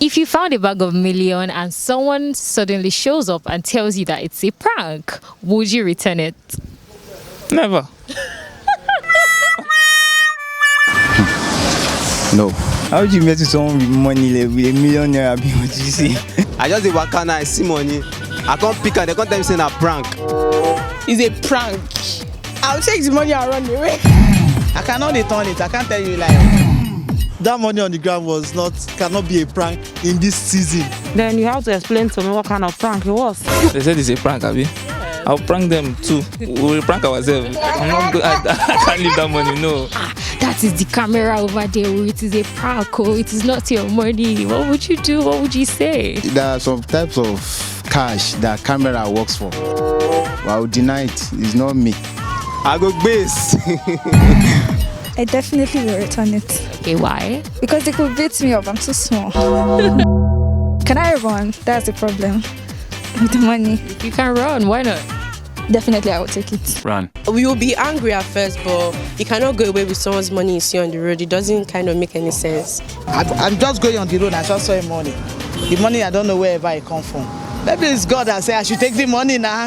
If you found a bag of million and someone suddenly shows up and tells you that it's a prank, would you return it? Never. No. How would you meet someone with money, with $1 million naira? What you see? I just dey waka now, I see money. I can't pick and they can't tell me say na prank. It's a prank. I'll take the money and run away. I cannot return it. I can't tell you like. That money on the ground cannot be a prank in this season. Then you have to explain to me what kind of prank it was. They said it's a prank, Abi. I'll prank them too. We'll prank ourselves. I'm not good. I can't leave that money, no. That is the camera over there. Oh, it is a prank. Oh, it is not your money. What would you do? What would you say? There are some types of cash that camera works for. But I would deny it. It's not me. I go base. I definitely will return it. Okay, why? Because they could beat me up. I'm too small. Can I run? That's the problem. With the money. If you can run, why not? Definitely, I will take it. Run. We will be angry at first, but you cannot go away with someone's money you see on the road. It doesn't kind of make any sense. I'm just going on the road. I just saw money. The money I don't know wherever it come from. Maybe it's God that say I should take the money now.